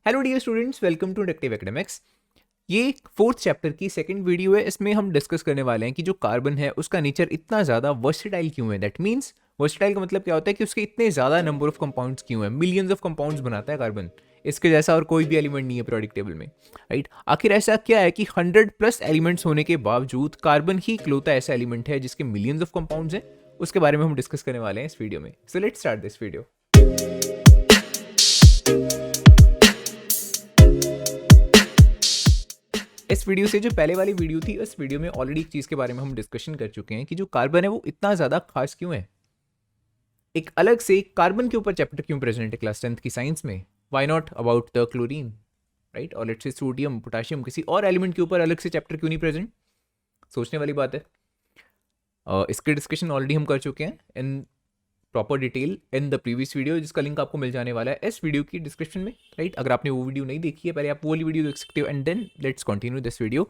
Hello dear students, welcome to Inductive Academics. ये fourth chapter की second video है। इसमें हम डिस्कस करने वाले हैं कि जो कार्बन है उसका नेचर इतना ज़्यादा वर्सेटाइल क्यों है। दैट मीन्स वर्सेटाइल का मतलब क्या होता है कि उसके इतने ज़्यादा नंबर ऑफ कंपाउंड्स क्यों है। मिलियंस ऑफ कंपाउंड्स बनाता है कार्बन, इसके जैसा और कोई भी एलिमेंट नहीं है पीरियोडिक टेबल में, राइट। आखिर ऐसा क्या है कि 100+ एलिमेंट्स होने के बावजूद कार्बन ही इकलौता ऐसा एलिमेंट है जिसके मिलियंस ऑफ कंपाउंड्स हैं। उसके बारे में हम डिस्कस करने वाले हैं इस वीडियो में। So let's start this video. इस वीडियो से जो पहले वाली वीडियो थी, उस वीडियो में ऑलरेडी एक चीज़ के बारे में हम डिस्कशन कर चुके हैं कि जो कार्बन है वो इतना ज़्यादा खास क्यों है। एक अलग से कार्बन के ऊपर चैप्टर क्यों प्रेजेंट है क्लास 10th की साइंस में। Why not about the chlorine, right, और लेट्स से सोडियम, पोटाशियम, किसी और एलिमेंट के ऊपर अलग से चैप्टर क्यों नहीं प्रेजेंट। सोचने वाली बात है। इसके डिस्कशन ऑलरेडी हम कर चुके हैं in proper detail in the previous video, जिसका लिंक आपको मिल जाने वाला है इस वीडियो की डिस्क्रिप्शन में, राइट। अगर आपने वो वीडियो नहीं देखी है, पहले आप वो वाली वीडियो देख सकते हो and then let's continue this video.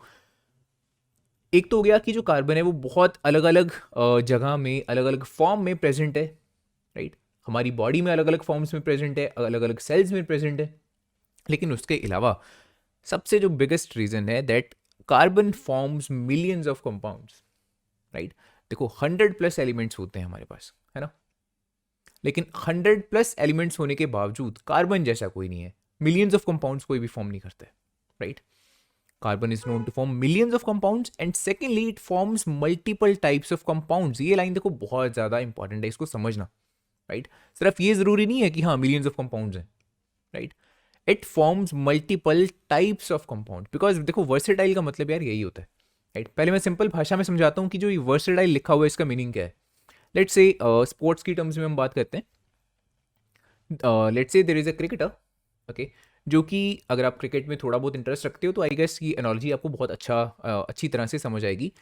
एक तो हो गया कि जो कार्बन है वो बहुत अलग अलग जगह में, अलग अलग फॉर्म में प्रेजेंट है, राइट। हमारी बॉडी में अलग अलग फॉर्म्स में प्रेजेंट है, अलग अलग सेल्स में प्रेजेंट है। लेकिन उसके अलावा सबसे जो बिगेस्ट रीजन है that carbon forms millions of compounds, right. देखो 100+ एलिमेंट्स होते हैं हमारे पास, है ना, लेकिन 100+ एलिमेंट्स होने के बावजूद कार्बन जैसा कोई नहीं है। मिलियंस ऑफ कंपाउंड्स कोई भी फॉर्म नहीं करते, right. Carbon is known to form millions of compounds and secondly it forms multiple types of compounds. ये लाइन देखो बहुत ज्यादा इंपॉर्टेंट है, इसको समझना, राइट। सिर्फ ये जरूरी नहीं है कि हाँ मिलियंस ऑफ कंपाउंड्स हैं, right. It forms multiple types of compound, because देखो वर्सेटाइल का मतलब यार यही होता है, राइट। पहले मैं सिंपल भाषा में समझाता हूँ कि जो ये वर्सेटाइल लिखा हुआ है इसका मीनिंग क्या है। लेट्स से स्पोर्ट्स की टर्म्स में हम बात करते हैं। Let's say there is a cricketer, okay, जो कि अगर आप क्रिकेट में थोड़ा बहुत इंटरेस्ट रखते हो तो आई गेस की एनालॉजी आपको बहुत अच्छी तरह से समझ आएगी।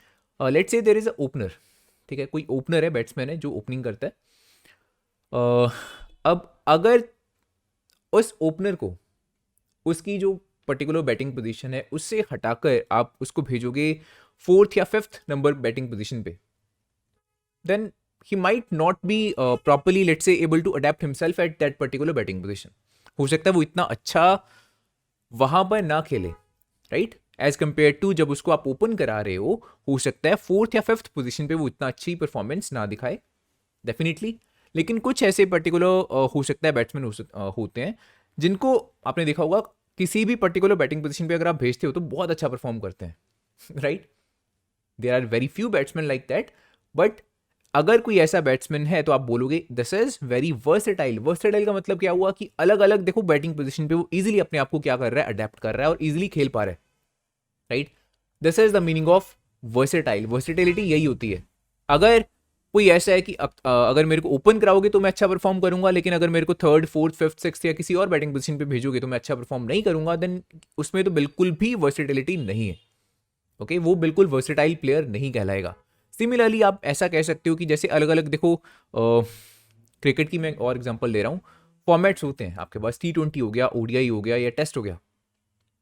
Let's say there is a opener, ठीक है, कोई ओपनर है, बैट्समैन है जो ओपनिंग करता है। अब अगर उस ओपनर को उसकी जो पर्टिकुलर बैटिंग पोजीशन है उससे हटाकर आप उसको भेजोगे 4th या 5th नंबर बैटिंग पोजीशन पे, then he might not be properly, let's say, able to adapt himself at that particular batting position. हो सकता है वो इतना अच्छा वहां पर ना खेले, राइट, एज कंपेयर टू जब उसको आप ओपन करा रहे हो सकता है 4th या 5th पोजीशन पे वो इतना अच्छी परफॉर्मेंस ना दिखाए, डेफिनेटली। लेकिन कुछ ऐसे पर्टिकुलर हो सकता है बैट्समैन होते हैं जिनको आपने देखा होगा किसी भी पर्टिकुलर बैटिंग पोजीशन पे अगर आप भेजते हो तो बहुत अच्छा परफॉर्म करते हैं, right. There are very few batsman like that, but अगर कोई ऐसा बैट्समैन है तो आप बोलोगे this is very versatile. Versatile का मतलब क्या हुआ कि अलग अलग देखो बैटिंग पोजीशन पे वो इजीली अपने आप को क्या कर रहा है, अडेप्ट कर रहा है और इजीली खेल पा रहा है, right. This is the meaning of versatile. Versatility यही होती है। अगर कोई ऐसा है कि अगर मेरे को ओपन कराओगे तो मैं अच्छा परफॉर्म करूंगा, लेकिन अगर मेरे को 3rd 4th 5th 6th या किसी और बैटिंग पोजीशन पे भेजोगे तो मैं अच्छा परफॉर्म नहीं करूंगा, देन उसमें तो बिल्कुल भी वर्सेटिलिटी नहीं है, ओके। वो बिल्कुल वर्सेटाइल प्लेयर नहीं कहलाएगा। सिमिलरली आप ऐसा कह सकते हो कि जैसे अलग अलग देखो क्रिकेट की मैं और एग्जांपल ले रहा हूँ, फॉर्मेट्स होते हैं आपके पास, T20 हो गया, ODI हो गया या टेस्ट हो गया,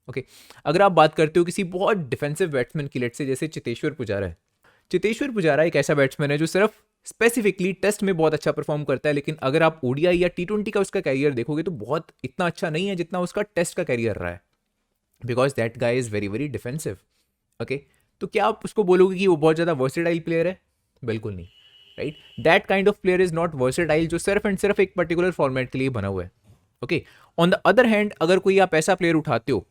ओके। अगर आप बात करते हो किसी बहुत डिफेंसिव बैट्समैन की, लेट से जैसे चेतेश्वर पुजारा है। चेतेश्वर पुजारा एक ऐसा बैट्समैन है जो सिर्फ स्पेसिफिकली टेस्ट में बहुत अच्छा परफॉर्म करता है, लेकिन अगर आप ODI या T20 का उसका कैरियर देखोगे तो बहुत इतना अच्छा नहीं है जितना उसका टेस्ट का कैरियर रहा है, because that guy is very very defensive, okay. तो क्या आप उसको बोलोगे कि वो बहुत ज़्यादा वर्सेटाइल प्लेयर है? बिल्कुल नहीं, right. That kind of player is not versatile जो सिर्फ एंड सिर्फ एक पर्टिकुलर फॉर्मेट के लिए बना हुआ है, okay. On the other hand अगर कोई आप ऐसा प्लेयर उठाते हो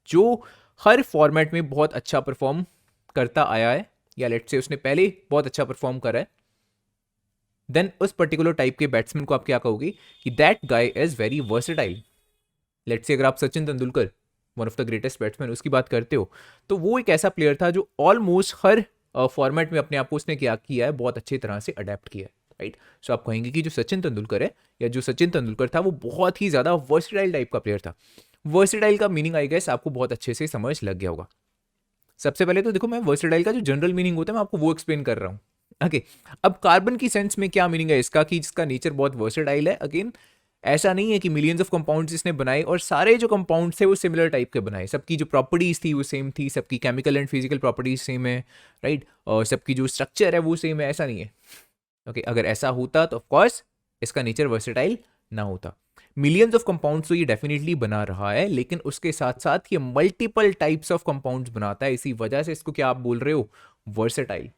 जो हर फॉर्मेट में बहुत अच्छा परफॉर्म करता आया है, या लेट्स से उसने पहले बहुत अच्छा परफॉर्म करा है, देन उस पर्टिकुलर टाइप के बैट्समैन को आप क्या कहोगे कि that guy is very versatile. Let's say अगर आप Sachin Tendulkar, one of the greatest batsman, उसकी बात करते हो तो वो एक ऐसा प्लेयर था जो ऑलमोस्ट हर फॉर्मेट में अपने आप को उसने क्या किया है, बहुत अच्छी तरह से अडेप्ट किया है, राइट। सो आप कहेंगे कि जो सचिन तेंदुलकर है या जो सचिन तेंदुलकर था वो बहुत ही ज़्यादा वर्सेटाइल टाइप का प्लेयर था। वर्सेटाइल का मीनिंग आई गेस आपको बहुत अच्छे से समझ लग गया होगा। सबसे पहले तो देखो मैं वर्सेटाइल का जो जनरल मीनिंग होता है मैं आपको वो एक्सप्लेन कर रहा हूँ, ओके। अब कार्बन की सेंस में क्या मीनिंग है इसका कि जिसका नेचर बहुत वर्सेटाइल है। अगेन ऐसा नहीं है कि मिलियंस ऑफ कंपाउंड्स इसने बनाए और सारे जो कंपाउंड्स थे वो सिमिलर टाइप के बनाए, सबकी जो प्रॉपर्टीज थी वो सेम थी, सबकी chemical and physical properties same है, राइट, और सबकी जो स्ट्रक्चर है वो सेम है, ऐसा नहीं है, ओके। अगर ऐसा होता तो ऑफकोर्स इसका नेचर वर्सेटाइल ना होता। मिलियंस ऑफ कंपाउंड्स तो ये डेफिनेटली बना रहा है, लेकिन उसके साथ साथ ये मल्टीपल टाइप्स ऑफ कंपाउंड्स बनाता है, इसी वजह से इसको क्या आप बोल रहे हो, versatile,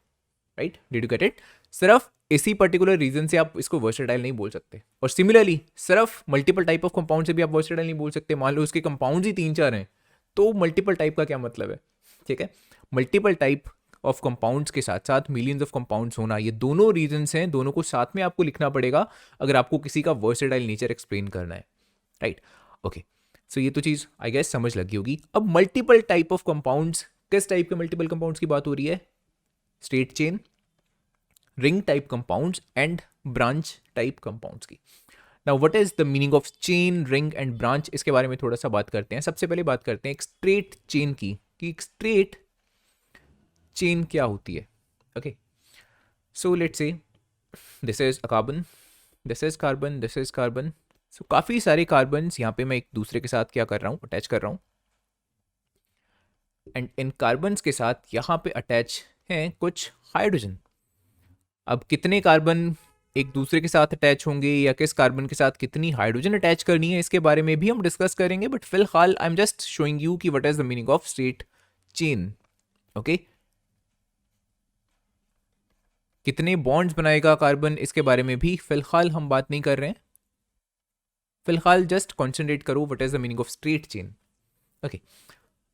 right? Did you get it? सिर्फ इसी पर्टिकुलर रीजन से आप इसको वर्सेटाइल नहीं बोल सकते। और सिमिलरली सिर्फ मल्टीपल टाइप ऑफ कंपाउंड से भी आप वर्सेटाइल नहीं बोल सकते। मान लो उसके कंपाउंड ही 3-4 हैं, तो मल्टीपल टाइप का क्या मतलब है? ठीक है, मल्टीपल टाइप ऑफ कंपाउंड्स के साथ साथ मिलियंस ऑफ कंपाउंड्स होना, ये दोनों रीजंस हैं, दोनों को साथ में आपको लिखना पड़ेगा अगर आपको किसी का वर्सेटाइल नेचर एक्सप्लेन करना है, राइट? ओके, सो ये तो चीज़ आई गेस समझ लगी होगी। अब मल्टीपल टाइप ऑफ कंपाउंड्स, किस टाइप के मल्टीपल कंपाउंड्स की बात हो रही है? Straight chain, ring type compounds and branch type compounds की। Now what is the meaning of chain, ring and branch, इसके बारे में थोड़ा सा बात करते हैं। सबसे पहले बात करते हैं एक स्ट्रेट चेन की, कि एक स्ट्रेट चेन क्या होती है। Okay, so let's say this is a carbon, this is carbon, this is carbon. So काफ़ी सारे कार्बन्स यहाँ पे मैं एक दूसरे के साथ क्या कर रहा हूँ, अटैच कर रहा हूँ, एंड इन कार्बन्स के साथ यहाँ पे अटैच हैं कुछ हाइड्रोजन। अब कितने कार्बन एक दूसरे के साथ अटैच होंगे या किस कार्बन के साथ कितनी हाइड्रोजन अटैच करनी है, इसके बारे में भी हम डिस्कस करेंगे, बट फिलहाल I am just showing you कि what is the meaning of straight chain. Okay, कितने बॉन्ड्स बनाएगा कार्बन, इसके बारे में भी फिलहाल हम बात नहीं कर रहे हैं। फिलहाल जस्ट कॉन्सेंट्रेट करो what is the meaning of straight chain. Okay,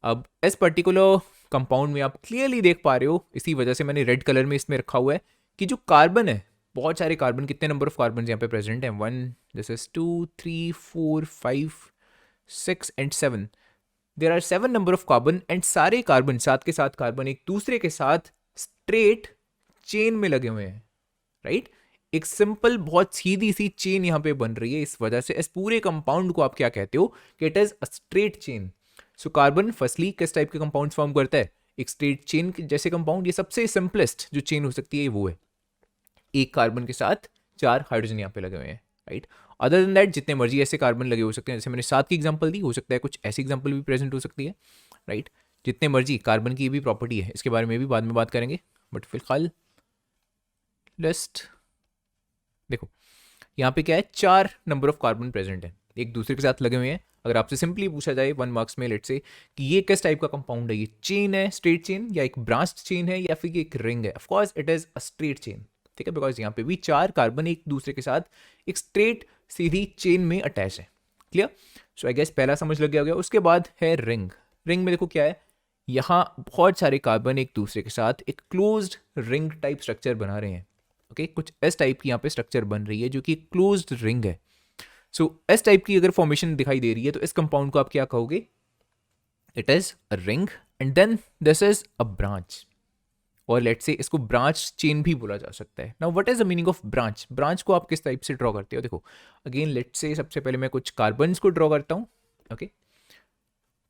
अब इस पर्टिकुलर कंपाउंड में आप क्लियरली देख पा रहे हो, इसी वजह से मैंने रेड कलर में इसमें रखा हुआ है कि जो कार्बन है, बहुत सारे कार्बन, कितने नंबर ऑफ कार्बन यहाँ पे प्रेजेंट हैं, 1, this is 2, 3, 4, 5, 6 and 7। There are 7 number of carbon, and सारे कार्बन, साथ के साथ कार्बन एक दूसरे के साथ स्ट्रेट चेन में लगे हुए हैं, राइट? एक सिंपल बहुत सीधी सी चेन यहाँ पे बन रही है, इस वजह से इस पूरे कंपाउंड को आप क्या कहते हो कि it is a straight chain. So carbon firstly किस टाइप के कंपाउंड फॉर्म करता है? एक स्ट्रेट चेन जैसे कंपाउंड। ये सबसे सिंपलेस्ट जो चेन हो सकती है वो है, एक कार्बन के साथ 4 हाइड्रोजन यहाँ पे लगे हुए हैं, राइट? अदर देन दैट जितने मर्जी ऐसे कार्बन लगे हो सकते हैं, जैसे मैंने 7 की एग्जांपल दी, हो सकता है कुछ ऐसी एग्जांपल भी प्रेजेंट हो सकती है, राइट? जितने मर्जी, कार्बन की भी प्रॉपर्टी है, इसके बारे में भी बाद में बात करेंगे, बट फिलहाल लिस्ट देखो, यहाँ पे क्या है, 4 नंबर ऑफ कार्बन प्रेजेंट है, एक दूसरे के साथ लगे हुए हैं। अगर आपसे सिंपली पूछा जाए 1 मार्क्स में, लेट से कि ये किस टाइप का कंपाउंड है, ये चेन है, स्ट्रेट चेन, या एक ब्रांच चेन है, या फिर एक रिंग है? Of course it is a straight chain, ठीक है, बिकॉज यहाँ पे भी 4 कार्बन एक दूसरे के साथ एक स्ट्रेट सीधी चेन में अटैच है। क्लियर? सो आई गेस पहला समझ लग गया। उसके बाद है रिंग। रिंग में देखो क्या है, यहाँ बहुत सारे कार्बन एक दूसरे के साथ एक क्लोज्ड रिंग टाइप स्ट्रक्चर बना रहे हैं। ओके, कुछ इस टाइप की यहाँ पे स्ट्रक्चर बन रही है जो कि क्लोज्ड रिंग है। सो इस टाइप की अगर फॉर्मेशन दिखाई दे रही है तो इस कंपाउंड को आप क्या कहोगे? It is a ring, and then this is a branch, और लेट्स से इसको ब्रांच चेन भी बोला जा सकता है। Now what is the meaning of branch? Branch को आप किस टाइप से ड्रॉ करते हो? देखो अगेन लेट्स से सबसे पहले मैं कुछ कार्बन्स को ड्रॉ करता हूँ। Okay,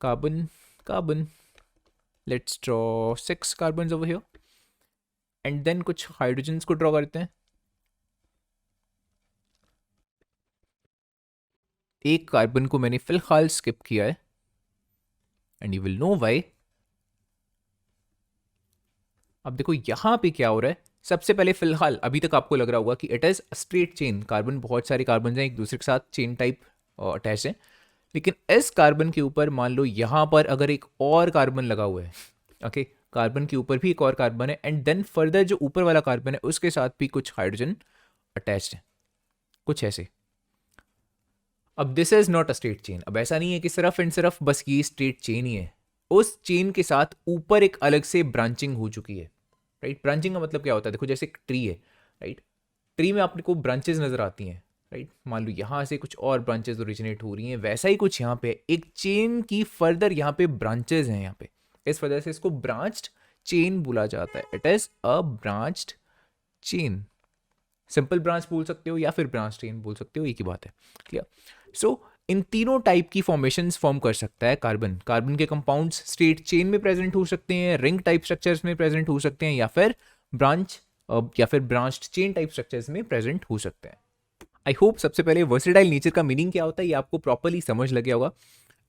carbon carbon, let's draw 6 carbons over here, and then कुछ हाइड्रोजन्स को ड्रॉ करते हैं। एक कार्बन को मैंने फिलहाल स्किप किया है, and you will know why. अब देखो यहाँ पे क्या हो रहा है, सबसे पहले फिलहाल अभी तक आपको लग रहा होगा कि it is straight chain, carbon बहुत सारे कार्बन हैं एक दूसरे के साथ चेन टाइप अटैच है, लेकिन इस कार्बन के ऊपर मान लो यहाँ पर अगर एक और कार्बन लगा हुआ है, ओके, कार्बन के ऊपर भी एक और कार्बन है, एंड देन फर्दर जो ऊपर वाला कार्बन है उसके साथ भी कुछ हाइड्रोजन अटैच्ड है, कुछ ऐसे। अब this is not a straight chain. अब ऐसा नहीं है कि सिर्फ एंड सिर्फ बस ये स्ट्रेट चेन ही है, उस चेन के साथ ऊपर एक अलग से ब्रांचिंग हो चुकी है, राइट? ब्रांचिंग का मतलब क्या होता है? देखो जैसे एक ट्री है, राइट? ट्री में आपको ब्रांचेस नजर आती हैं, राइट? मान लो यहाँ से कुछ और ब्रांचेस ओरिजिनेट हो रही हैं, वैसा ही कुछ यहाँ पे एक चेन की फर्दर यहाँ पे ब्रांचेस हैं यहाँ पे, इस वजह से इसको ब्रांच्ड चेन बोला जाता है। It is a branched chain. Simple branch बोल सकते हो या फिर ब्रांच चेन बोल सकते हो, एक ही बात है। क्लियर? सो इन तीनों टाइप की फॉर्मेशंस फॉर्म कर सकता है कार्बन। कार्बन के कंपाउंड्स स्ट्रेट चेन में प्रेजेंट हो सकते हैं, रिंग टाइप स्ट्रक्चर्स में प्रेजेंट हो सकते हैं, या फिर ब्रांच या फिर ब्रांच्ड चेन टाइप स्ट्रक्चर्स में प्रेजेंट हो सकते हैं। आई होप सबसे पहले वर्सेटाइल नेचर का मीनिंग क्या होता है ये आपको प्रॉपर्ली समझ लग गया होगा।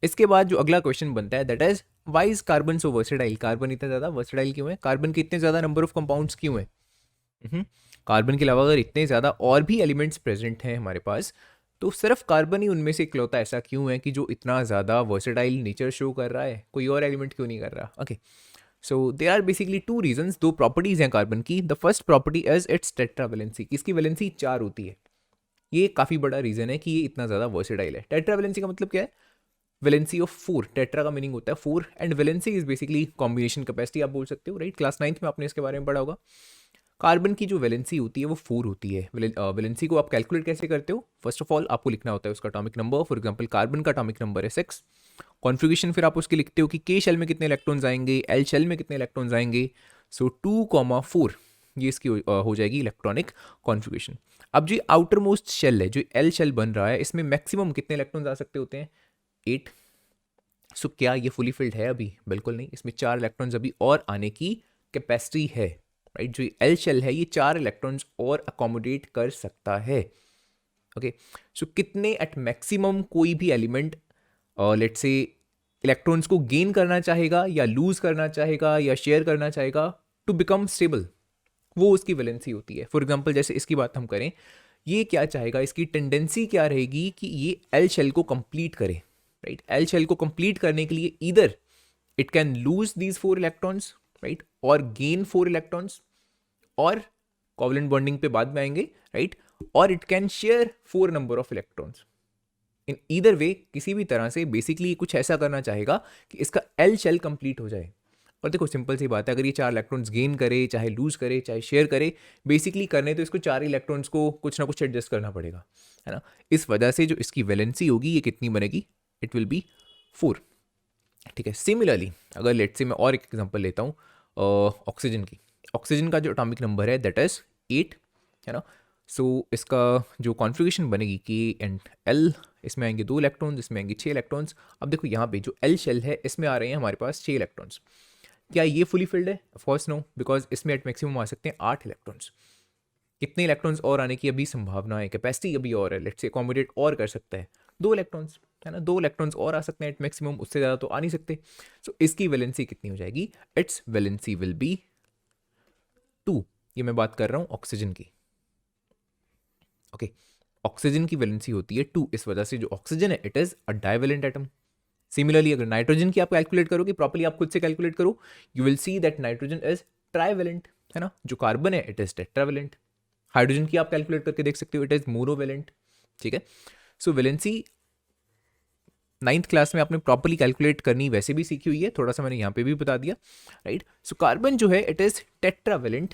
इसके बाद जो अगला क्वेश्चन बनता है that is why is carbon so versatile? Carbon इतना ज़्यादा वर्सेटाइल क्यों है? कार्बन के इतने ज़्यादा नंबर ऑफ कंपाउंड्स क्यों है? कार्बन के अलावा अगर इतने ज़्यादा और भी एलिमेंट्स प्रेजेंट हैं हमारे पास, तो सिर्फ कार्बन ही उनमें से इकलौता ऐसा क्यों है कि जो इतना ज़्यादा वर्सेटाइल नेचर शो कर रहा है, कोई और एलिमेंट क्यों नहीं कर रहा? Okay, so there are basically two reasons, दो प्रॉपर्टीज हैं कार्बन की. The first property is its tetravalency, इसकी वैलेंसी 4 होती है. ये काफ़ी बड़ा रीजन है कि ये इतना ज़्यादा वर्सेटाइल है. टेट्रावेलेंसी का मतलब क्या है? Valency of 4. टेट्रा का मीनिंग होता है 4 and valency is basically combination capacity आप बोल सकते हो, राइट? क्लास 9th में आपने इसके बारे में पढ़ा होगा. कार्बन की जो वैलेंसी होती है वो 4 होती है. वैलेंसी को आप कैलकुलेट कैसे करते हो? फर्स्ट ऑफ ऑल आपको लिखना होता है उसका atomic number. For example carbon का एटॉमिक नंबर है 6. कॉन्फ़िगरेशन फिर आप उसके लिखते हो कि के शेल में कितने इलेक्ट्रॉन्स आएंगे, एल शेल में कितने इलेक्ट्रॉन्स आएंगे. सो 2,4 ये इसकी हो जाएगी इलेक्ट्रॉनिक कॉन्फ़िगरेशन. अब जो आउटर मोस्ट शेल है, जो एल शेल बन रहा है, इसमें मैक्सिमम कितने इलेक्ट्रॉन्स आ सकते होते हैं? 8. सो क्या ये फुली फिल्ड है अभी? बिल्कुल नहीं. इसमें 4 इलेक्ट्रॉन्स अभी और आने की कैपेसिटी है, राइट? जो एल शेल है ये 4 इलेक्ट्रॉन्स और अकोमोडेट कर सकता है. ओके, सो कितने एट मैक्सिमम कोई भी एलिमेंट लेट्स से इलेक्ट्रॉन्स को गेन करना चाहेगा या लूज करना चाहेगा या शेयर करना चाहेगा टू बिकम स्टेबल, वो उसकी वैलेंसी होती है. फॉर एग्जांपल जैसे इसकी बात हम करें, ये क्या चाहेगा, इसकी टेंडेंसी क्या रहेगी कि ये एल शेल को कंप्लीट करे, राइट? एल शेल को कंप्लीट करने के लिए either it can lose these 4 electrons, right, और गेन 4 इलेक्ट्रॉन्स, और कोवलेंट बॉन्डिंग पे बाद में आएंगे, राइट, और it can share 4 number of electrons. In either way किसी भी तरह से बेसिकली कुछ ऐसा करना चाहेगा कि इसका एल शेल कंप्लीट हो जाए. और देखो सिंपल सी बात है, अगर ये 4 इलेक्ट्रॉन्स गेन करे, चाहे लूज करे, चाहे शेयर करे, बेसिकली करने तो इसको 4 इलेक्ट्रॉन्स को कुछ ना कुछ एडजस्ट करना पड़ेगा, है ना? इस वजह से जो इसकी वैलेंसी होगी ये कितनी बनेगी? It will be 4. ठीक है. सिमिलरली अगर लेट्स से मैं और एक एग्जांपल लेता हूँ ऑक्सीजन की. ऑक्सीजन का जो एटॉमिक नंबर है दैट इज 8, है ना? सो इसका जो कॉन्फ़िगरेशन बनेगी के एंड एल, इसमें आएंगे 2 इलेक्ट्रॉन्स, इसमें आएंगे 6 इलेक्ट्रॉन्स. अब देखो यहाँ पे जो एल शेल है इसमें आ रहे हैं हमारे पास 6 इलेक्ट्रॉन्स. क्या ये फुली फिल्ड है? ऑफ कोर्स नो, बिकॉज इसमें एट मैक्सिमम आ सकते हैं 8 इलेक्ट्रॉन्स. कितने इलेक्ट्रॉन्स और आने की अभी संभावना है, कैपेसिटी अभी और है, लेट्स से अकोमोडेट और कर सकता है 2 इलेक्ट्रॉन्स, है ना? 2 इलेक्ट्रॉन्स और आ सकते हैं एट मैक्सिमम, उससे ज़्यादा तो आ नहीं सकते. सो इसकी वैलेंसी कितनी हो जाएगी? It's valency will be 2. ये मैं बात कर रहा हूँ ऑक्सीजन की. ओके, ऑक्सीजन की वैलेंसी होती है 2, इस वजह से जो ऑक्सीजन है it is a divalent atom. Similarly अगर नाइट्रोजन की आप कैलकुलेट करोगे, प्रॉपर्ली आप खुद से कैलकुलेट करो, you will see that nitrogen is trivalent, है ना? जो कार्बन है इट इज टेट्रावेलेंट. हाइड्रोजन की आप कैलकुलेट करके देख सकते हो, इट इज मोनोवेलेंट. ठीक है. सो वैलेंसी 9th क्लास में आपने प्रॉपर्ली कैलकुलेट करनी वैसे भी सीखी हुई है, थोड़ा सा मैंने यहाँ पे भी बता दिया, राइट? सो कार्बन जो है इट इज टेट्रावेलेंट.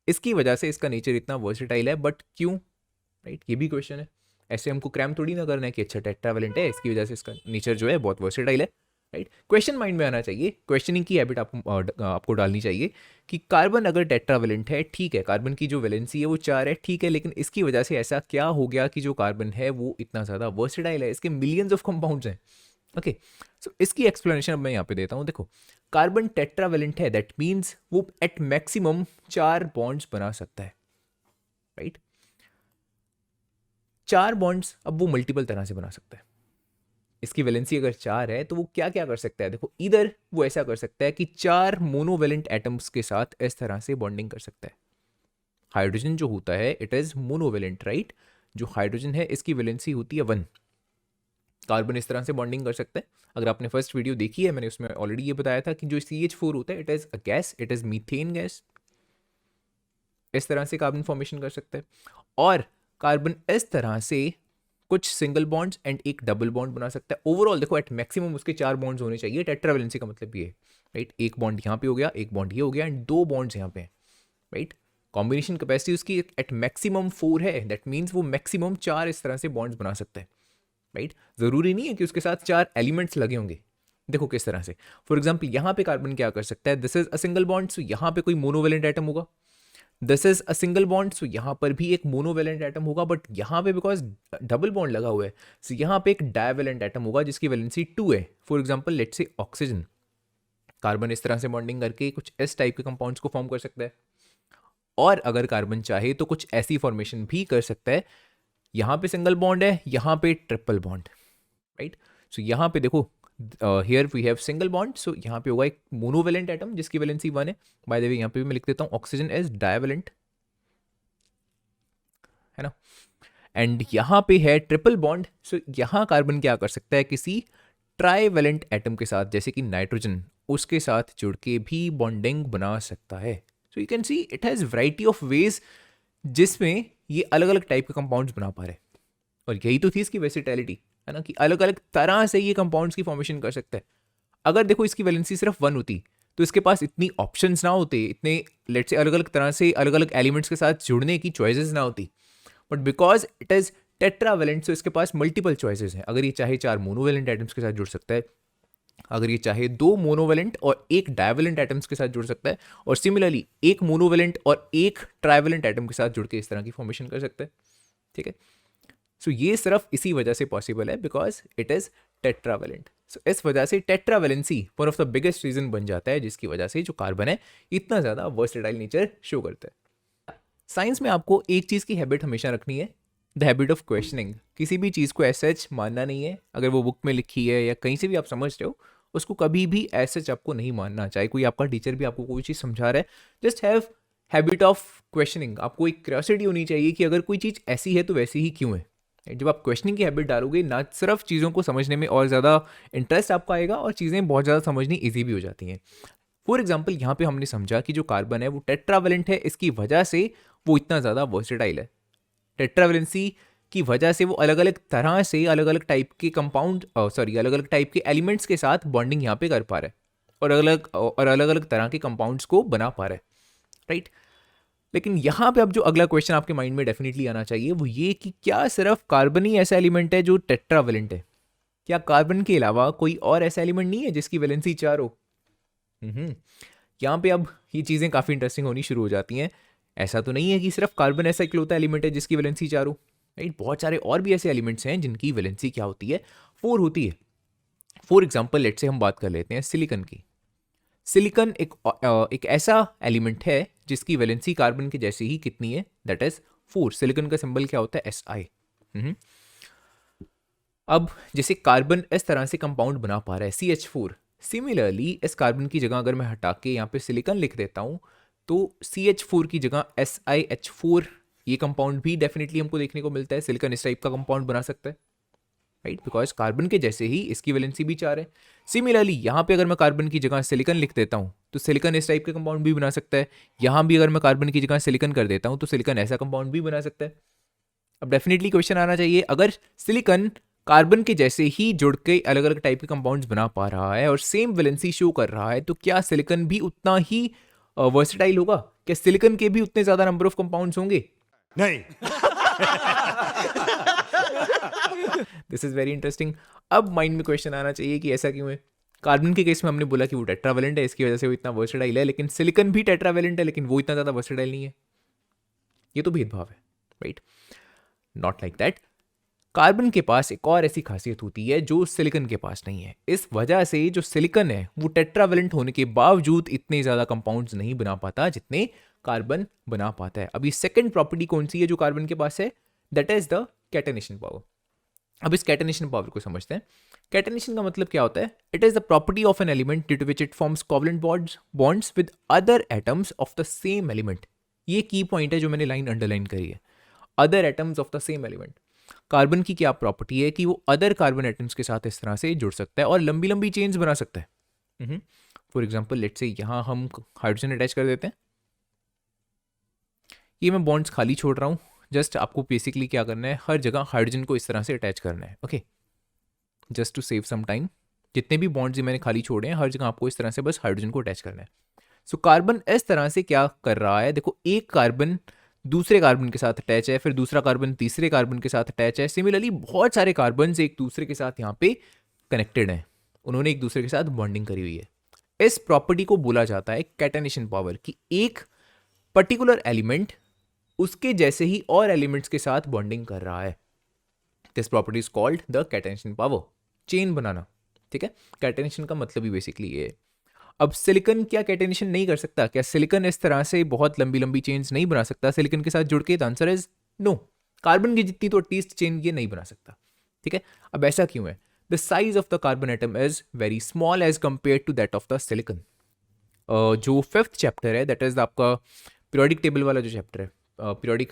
इसकी वजह से इसका नेचर इतना वर्सेटाइल है, बट क्यों, राइट? ये भी क्वेश्चन है. ऐसे हमको क्रैम थोड़ी ना करना है कि अच्छा टेट्रावेलेंट है, इसकी वजह से इसका नेचर जो है बहुत वर्सेटाइल है, राइट? क्वेश्चन माइंड में आना चाहिए, क्वेश्चनिंग की हैबिट आपको डालनी चाहिए कि कार्बन अगर टेट्रावेलेंट है, ठीक है, कार्बन की जो वैलेंसी है वो 4 है, ठीक है, लेकिन इसकी वजह से ऐसा क्या हो गया कि जो कार्बन है वो इतना ज़्यादा वर्सेटाइल है, इसके मिलियंस ऑफ कंपाउंड्स हैं. ओके, सो इसकी एक्सप्लेनेशन अब मैं यहाँ पे देता हूँ. देखो, कार्बन टेट्रावेलेंट है, दैट मीन्स वो एट मैक्सिमम 4 बॉन्ड्स बना सकता है, राइट? 4 बॉन्ड्स अब वो मल्टीपल तरह से बना सकता है. इसकी वैलेंसी अगर 4 है तो वो क्या क्या कर सकता है? देखो, इधर वो ऐसा कर सकता है कि 4 मोनोवेलेंट एटम्स के साथ इस तरह से बॉन्डिंग कर सकता है. हाइड्रोजन जो होता है इट इज मोनोवेलेंट, राइट? जो हाइड्रोजन है इसकी वैलेंसी होती है 1. कार्बन इस तरह से बॉन्डिंग कर सकता है. अगर आपने फर्स्ट वीडियो देखी है, मैंने उसमें ऑलरेडी ये बताया था कि जो CH4 होता है it is a gas, it is methane gas. इस तरह से कार्बन फॉर्मेशन कर सकता है. और कार्बन इस तरह से कुछ सिंगल बॉन्ड्स एंड एक डबल बॉन्ड बना सकता है. ओवरऑल देखो एट मैक्सिमम उसके 4 बॉन्ड्स होने चाहिए. टेट्रावेलेंसी का मतलब ये है, राइट? एक बॉन्ड यहाँ पे हो गया, एक बॉन्ड ये हो गया, एंड 2 बॉन्ड्स यहाँ पे हैं, राइट? कॉम्बिनेशन कैपेसिटी उसकी एट मैक्सिमम 4 है, दैट मीन्स वो मैक्सिमम 4 इस तरह से बॉन्ड्स बना सकता है, राइट? जरूरी नहीं है कि उसके साथ 4 एलिमेंट्स लगे होंगे. देखो किस तरह से, फॉर एग्जाम्पल यहाँ पे कार्बन क्या कर सकता है, this is a single bond, so यहाँ पे कोई मोनोवेलेंट एटम होगा. This is a single bond, so यहाँ पर भी एक मोनोवेलेंट एटम होगा, बट यहाँ पे बिकॉज डबल बॉन्ड लगा हुआ है, सो यहाँ पे एक डाइवेलेंट एटम होगा जिसकी वैलेंसी 2 है. For example let's say oxygen. Carbon इस तरह से बॉन्डिंग करके कुछ इस टाइप के कंपाउंड्स को फॉर्म कर सकता है. और अगर कार्बन चाहे तो कुछ ऐसी फॉर्मेशन भी कर सकता है, यहाँ पे सिंगल बॉन्ड है, यहाँ पे ट्रिपल बॉन्ड, राइट? सो यहाँ पे देखो, here we have single bond, so यहाँ पे होगा एक मोनोवेलेंट एटम जिसकी वैलेंसी 1 है. बाय द वे यहाँ पे भी मैं लिख देता हूँ ऑक्सीजन इज डाइवेलेंट, है ना? एंड यहाँ पे है ट्रिपल बॉन्ड। सो यहाँ कार्बन क्या कर सकता है, किसी ट्राईवेलेंट एटम के साथ जैसे कि नाइट्रोजन, उसके साथ जुड़ के भी बॉन्डिंग बना सकता है। So you can see it has variety of ways जिसमें ये अलग अलग टाइप के कंपाउंड्स बना पा रहे हैं। और यही तो थी इसकी वर्सेटैलिटी, है ना, कि अलग अलग तरह से ये कंपाउंड्स की फॉर्मेशन कर सकता है। अगर देखो इसकी वैलेंसी सिर्फ 1 होती तो इसके पास इतनी ऑप्शंस ना होते, इतने लेट्स से अलग अलग तरह से अलग अलग एलिमेंट्स के साथ जुड़ने की चॉइसेस ना होती। But because it is tetravalent, so इसके पास मल्टीपल चॉइसेस हैं। अगर ये चाहे 4 मोनोवेलेंट एटम्स के साथ जुड़ सकता है, अगर ये चाहे 2 मोनोवेलेंट और 1 डाइवेलेंट एटम्स के साथ जुड़ सकता है, और सिमिलरली 1 मोनोवेलेंट और 1 ट्राइवेलेंट एटम के साथ जुड़ के इस तरह की फॉर्मेशन कर सकता है। ठीक है, सो ये सिर्फ इसी वजह से पॉसिबल है because it is tetravalent. So इस वजह से tetravalency one of the biggest reason बन जाता है जिसकी वजह से जो कार्बन है इतना ज़्यादा वर्सेटाइल नेचर शो करता है। साइंस में आपको एक चीज़ की हैबिट हमेशा रखनी है, द हैबिट ऑफ क्वेश्चनिंग। किसी भी चीज़ को एज सच मानना नहीं है, अगर वो बुक में लिखी है या कहीं से भी आप समझ रहे हो उसको कभी भी एज सच आपको नहीं मानना। चाहे कोई आपका टीचर भी आपको कोई चीज़ समझा रहा है, just have habit of questioning. आपको एक क्यूरियोसिटी होनी चाहिए कि अगर कोई चीज़ ऐसी है तो वैसी ही क्यों है। जब आप क्वेश्चनिंग की हैबिट डालोगे, ना सिर्फ चीज़ों को समझने में और ज़्यादा इंटरेस्ट आपका आएगा और चीज़ें बहुत ज़्यादा समझनी ईजी भी हो जाती हैं। फॉर एग्जाम्पल यहाँ पे हमने समझा कि जो कार्बन है वो टेट्रावेलेंट है, इसकी वजह से वो इतना ज़्यादा वर्सेटाइल है। टेट्रावेलेंसी की वजह से वो अलग अलग तरह से अलग अलग टाइप के कंपाउंड अलग अलग टाइप के एलिमेंट्स के साथ बॉन्डिंग यहाँ पे कर पा रहा है और अलग अलग तरह के कंपाउंड्स को बना पा रहा है, राइट। लेकिन यहाँ पे अब जो अगला क्वेश्चन आपके माइंड में डेफिनेटली आना चाहिए वो ये कि क्या सिर्फ कार्बन ही ऐसा एलिमेंट है जो टेट्रावेलेंट है? क्या कार्बन के अलावा कोई और ऐसा एलिमेंट नहीं है जिसकी वैलेंसी 4 हो? यहाँ पे अब ये चीज़ें काफ़ी इंटरेस्टिंग होनी शुरू हो जाती हैं। ऐसा तो नहीं है कि सिर्फ कार्बन ऐसा इकलौता एलिमेंट है जिसकी वैलेंसी 4 हो, राइट। बहुत सारे और भी ऐसे एलिमेंट्स हैं जिनकी वैलेंसी क्या होती है, 4 होती है। फॉर एग्जाम्पल लेट से हम बात कर लेते हैं सिलिकन की। सिलिकन एक ऐसा एलिमेंट है जिसकी वैलेंसी कार्बन के जैसे ही कितनी है, दैट इज 4। सिलिकन का सिंबल क्या होता है, Si। अब जैसे कार्बन इस तरह से कंपाउंड बना पा रहा है CH4, सिमिलरली इस कार्बन की जगह अगर मैं हटा के यहाँ पे सिलिकन लिख देता हूँ तो CH4 की जगह SiH4 ये कंपाउंड भी डेफिनेटली हमको देखने को मिलता है। सिलिकन इस टाइप का कंपाउंड बना सकता है, राइट, बिकॉज कार्बन के जैसे ही इसकी वैलेंसी भी 4 है। सिमिलरली यहाँ पे अगर मैं कार्बन की जगह सिलिकन लिख देता हूँ तो सिलिकन इस टाइप के कंपाउंड भी बना सकता है। यहाँ भी अगर मैं कार्बन की जगह सिलिकन कर देता हूँ तो सिलिकन ऐसा कंपाउंड भी बना सकता है। अब डेफिनेटली क्वेश्चन आना चाहिए, अगर सिलिकन कार्बन के जैसे ही जुड़ के अलग अलग टाइप के कंपाउंड्स बना पा रहा है और सेम वैलेंसी शो कर रहा है तो क्या सिलिकन भी उतना ही वर्सेटाइल होगा? क्या सिलिकन के भी उतने ज्यादा नंबर ऑफ कंपाउंड्स होंगे? नहीं। This is very interesting. अब माइंड में क्वेश्चन आना चाहिए कि ऐसा क्यों है? कार्बन के केस में हमने बोला कि वो टेट्रावेलेंट है, इसकी वजह से वो इतना वर्सेटाइल है, लेकिन सिलिकन भी टेट्रावेलेंट है लेकिन वो इतना ज़्यादा वर्सेटाइल नहीं है। ये तो भेदभाव है, right. Not like that. Carbon के पास एक और ऐसी खासियत होती है जो सिलिकन के पास नहीं है। इस वजह से जो सिलिकन है वो टेट्रावेलेंट होने के बावजूद इतने ज़्यादा कंपाउंड्स नहीं बना पाता जितने कार्बन बना पाता है। अभी सेकंड प्रॉपर्टी कौन सी है जो कार्बन के पास है, that is the catenation power. अब इस कैटेनेशन पावर को समझते हैं। कैटेनेशन का मतलब क्या होता है? It is the property of an element due to which it forms covalent bonds with other atoms of the same element. ये की पॉइंट है जो मैंने लाइन अंडरलाइन करी है, other atoms of the same element. Carbon की क्या property है कि वो अदर कार्बन एटम्स के साथ इस तरह से जुड़ सकता है और लंबी लंबी चेन्स बना सकता है। फॉर एग्जाम्पल लेट से यहाँ हम हाइड्रोजन अटैच कर देते हैं, ये मैं बॉन्ड्स खाली छोड़ रहा हूँ। जस्ट आपको बेसिकली क्या करना है, हर जगह हाइड्रोजन को इस तरह से अटैच करना है, okay, just to save some time. जितने भी बॉन्ड्स मैंने खाली छोड़े हैं हर जगह आपको इस तरह से बस हाइड्रोजन को अटैच करना है। सो कार्बन इस तरह से क्या कर रहा है, देखो, एक कार्बन दूसरे कार्बन के साथ अटैच है, फिर दूसरा कार्बन तीसरे कार्बन के साथ अटैच है। सिमिलरली बहुत सारे कार्बन एक दूसरे के साथ यहाँ पे कनेक्टेड हैं, उन्होंने एक दूसरे के साथ बॉन्डिंग करी हुई है। इस प्रॉपर्टी को बोला जाता है कैटेनेशन पावर, कि एक पर्टिकुलर एलिमेंट उसके जैसे ही और एलिमेंट्स के साथ बॉन्डिंग कर रहा है। This property is called the catenation power, chain बनाना, ठीक है। कैटेनेशन का मतलब ही बेसिकली ये है। अब सिलिकन क्या कैटेनेशन नहीं कर सकता? क्या सिलिकन इस तरह से बहुत लंबी लंबी चेन्स नहीं बना सकता सिलिकन के साथ जुड़ के? Answer is no. कार्बन की जितनी तो एटलीस्ट चेन ये नहीं बना सकता, ठीक है। अब ऐसा क्यों है? The size of the carbon atom is very small as compare to that of the silicon. जो 5th चैप्टर है, दैट इज आपका पीरियोडिक टेबल वाला जो चैप्टर है, periodic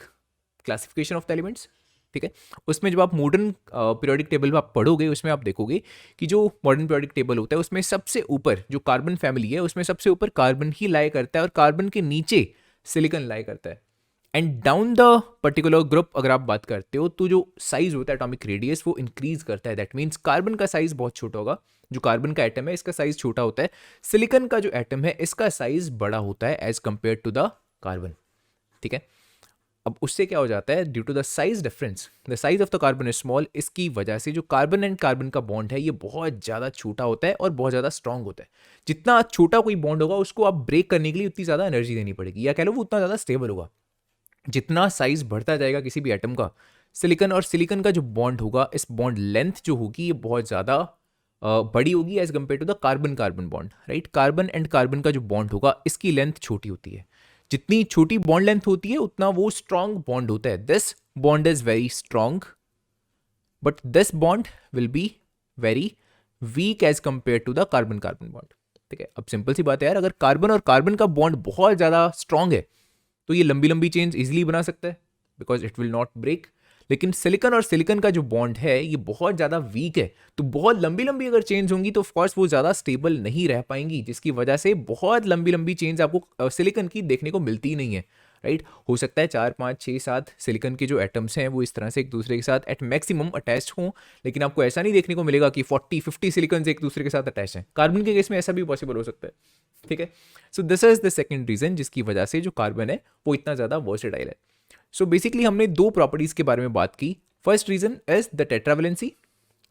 classification of the elements, ठीक है। उसमें जब आप मॉडर्न पीरियोडिक टेबल में आप पढ़ोगे, उसमें आप देखोगे कि जो मॉडर्न पीरियोडिक टेबल होता है उसमें सबसे ऊपर जो कार्बन फैमिली है उसमें सबसे ऊपर कार्बन ही लाई करता है और कार्बन के नीचे सिलिकॉन लाई करता है। And down the particular group अगर आप बात करते हो तो जो साइज होता है एटॉमिक रेडियस वो इंक्रीज करता है। दैट मीन्स कार्बन का साइज बहुत छोटा होगा, जो कार्बन का एटम है इसका साइज छोटा होता है, सिलिकॉन का जो एटम है इसका साइज बड़ा होता है as compare to the carbon. ठीक है। अब उससे क्या हो जाता है, due to the size difference, the size of the carbon is small, इसकी वजह से जो कार्बन एंड कार्बन का बॉन्ड है ये बहुत ज़्यादा छोटा होता है और बहुत ज़्यादा स्ट्रांग होता है। जितना छोटा कोई बॉन्ड होगा उसको आप ब्रेक करने के लिए उतनी ज़्यादा एनर्जी देनी पड़ेगी, या कह लो वो उतना ज़्यादा स्टेबल होगा। जितना साइज बढ़ता जाएगा किसी भी एटम का, सिलिकॉन और सिलिकॉन का जो बॉन्ड होगा, इस बॉन्ड लेंथ जो होगी ये बहुत ज़्यादा बड़ी होगी as compare to the carbon carbon bond, right. Carbon and carbon का जो बॉन्ड होगा इसकी लेंथ छोटी होती है। जितनी छोटी बॉन्ड लेंथ होती है उतना वो स्ट्रांग बॉन्ड होता है। This bond is very strong but this bond will be very weak as compare to the carbon carbon bond. ठीक है। अब सिंपल सी बात है यार, अगर कार्बन और कार्बन का बॉन्ड बहुत ज़्यादा स्ट्रांग है तो ये लंबी लंबी चेन्स इजीली बना सकता है because it will not break. लेकिन सिलिकॉन और सिलिकॉन का जो बॉन्ड है ये बहुत ज़्यादा वीक है, तो बहुत लंबी लंबी अगर चेन्स होंगी तो ऑफकोर्स वो ज़्यादा स्टेबल नहीं रह पाएंगी, जिसकी वजह से बहुत लंबी लंबी चेन्स आपको सिलिकॉन की देखने को मिलती ही नहीं है, राइट। हो सकता है 4 5 6 7 सिलिकॉन के जो एटम्स हैं वो इस तरह से एक दूसरे के साथ एट मैक्सिमम अटैच हों, लेकिन आपको ऐसा नहीं देखने को मिलेगा कि 40 50 सिलिकॉन एक दूसरे के साथ अटैच हैं। कार्बन के केस में ऐसा भी पॉसिबल हो सकता है। ठीक है। So this is the second reason जिसकी वजह से जो कार्बन है वो इतना ज़्यादा वर्सेटाइल है। सो बेसिकली हमने दो प्रॉपर्टीज के बारे में बात की। First reason is the tetravalency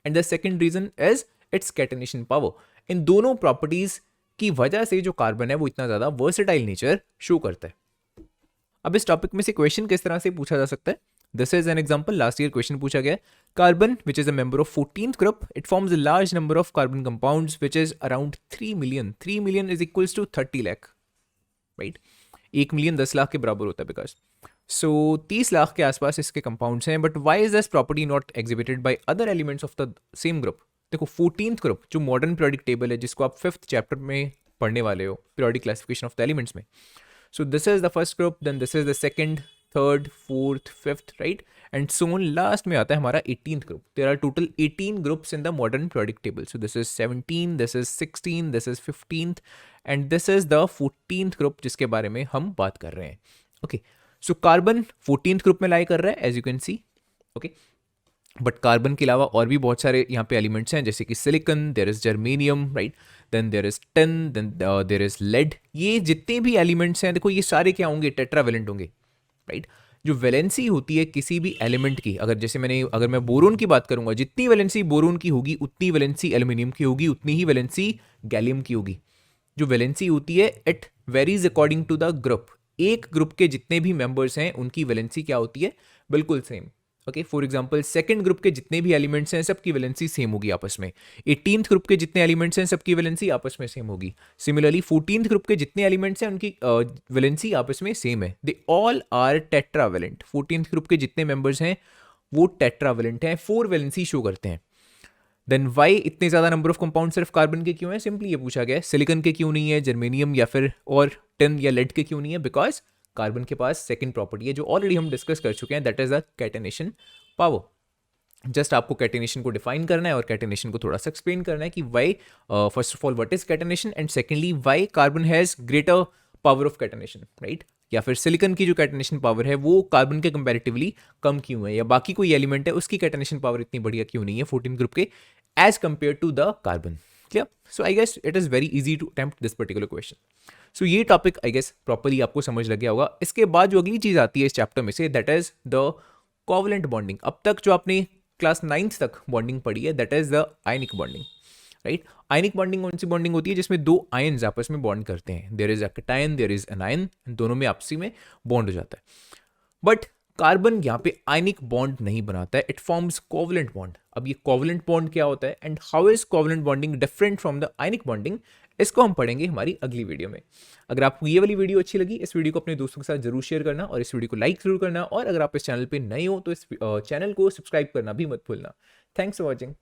and the second reason is its catenation power. इन दोनों प्रॉपर्टीज की वजह से जो कार्बन है वो इतना ज्यादा वर्सेटाइल नेचर शो करता है। अब इस टॉपिक में से क्वेश्चन किस तरह से पूछा जा सकता है, this is an example. Last year question पूछा गया, carbon which is a member of 14th group, it forms a large number of carbon compounds which is around 3 million. 3 million is equals to 30 lakh, right. 1 million 10 lakh के बराबर होता है because so 30 lakh के आसपास इसके compounds हैं। But why is this property not exhibited by other elements of the same group. देखो 14th group जो मॉडर्न पीरियोडिक टेबल है जिसको आप 5th चैप्टर में पढ़ने वाले हो, periodic classification of the elements में। So this is the first group, then this is the second, third, fourth, fifth, right, and so on. Last में आता है हमारा 18th group. There are total 18 groups in the modern periodic table. So this is 17, this is 16, this is 15th and this is the 14th group जिसके बारे में हम बात कर रहे हैं। Okay, so carbon 14th group में लाई कर रहा है as you can see. Okay, but carbon के अलावा और भी बहुत सारे यहाँ पे एलिमेंट्स हैं जैसे कि silicon, there is germanium, right, then there is tin, then there is lead. ये जितने भी एलिमेंट्स हैं देखो ये सारे क्या होंगे, टेट्रावेलेंट होंगे, राइट। जो वैलेंसी होती है किसी भी एलिमेंट की, अगर मैं बोरोन की बात करूंगा, जितनी वैलेंसी बोरोन की होगी उतनी वैलेंसी एल्यूमिनियम की होगी, उतनी ही वैलेंसी गैलियम की होगी। जो वैलेंसी होती है it varies according to the group. एक ग्रुप के जितने भी मेंबर्स हैं उनकी वैलेंसी क्या होती है, बिल्कुल same. Okay, for example second group के जितने भी एलिमेंट्स हैं सबकी वैलेंसी सेम होगी आपस में। 18th ग्रुप के जितने एलिमेंट्स हैं सबकी वैलेंसी आपस में सेम होगी। सिमिलरली 14th ग्रुप के जितने एलिमेंट्स हैं उनकी वैलेंसी आपस में सेम है। They all are tetravalent. 14th group के जितने मेंबर्स हैं वो टेट्रावेलेंट हैं, 4 वैलेंसी शो करते हैं। देन वाई इतने ज़्यादा नंबर ऑफ कंपाउंड सिर्फ कार्बन के क्यों है, सिंपली ये पूछा गया है। सिलिकॉन के क्यों नहीं है, जर्मेनियम या फिर और टिन या लेड के क्यों नहीं है, बिकॉज कार्बन के पास सेकंड प्रॉपर्टी है जो ऑलरेडी हम डिस्कस कर चुके हैं, that is the catenation power. Just आपको कैटेनेशन को डिफाइन करना है और कैटेनेशन को थोड़ा सा एक्सप्लेन करना है कि why first of all what is catenation and secondly why carbon has greater power of catenation, right. या फिर सिलिकॉन की जो कैटेनेशन पावर है वो कार्बन के कंपैरेटिवली कम क्यों है, या बाकी कोई एलिमेंट है उसकी कैटेनेशन पावर इतनी बढ़िया क्यों नहीं है 14 ग्रुप के as compare to the carbon. Clear? So I guess it is very easy to attempt this particular question. So ये टॉपिक आई गेस प्रॉपरली आपको समझ लग गया होगा। इसके बाद जो अगली चीज आती है इस चैप्टर में से, that is the covalent bonding. अब तक जो आपने क्लास 9th तक बॉन्डिंग पढ़ी है that is the ionic bonding, right. Ionic bonding कौन सी बॉन्डिंग होती है, जिसमें दो आयन्स आपस में बॉन्ड करते हैं। There is a cation, there is an ion, दोनों में आपसी में बॉन्ड हो जाता है। बट कार्बन यहाँ पे आयनिक बॉन्ड नहीं बनाता है, इट फॉर्म्स कोवलेंट बॉन्ड। अब ये कोवलेंट बॉन्ड क्या होता है and how is covalent bonding different from the ionic bonding, इसको हम पढ़ेंगे हमारी अगली वीडियो में। अगर आपको ये वाली वीडियो अच्छी लगी, इस वीडियो को अपने दोस्तों के साथ जरूर शेयर करना और इस वीडियो को लाइक जरूर करना, और अगर आप इस चैनल पे नए हो तो इस चैनल को सब्सक्राइब करना भी मत भूलना। Thanks for watching.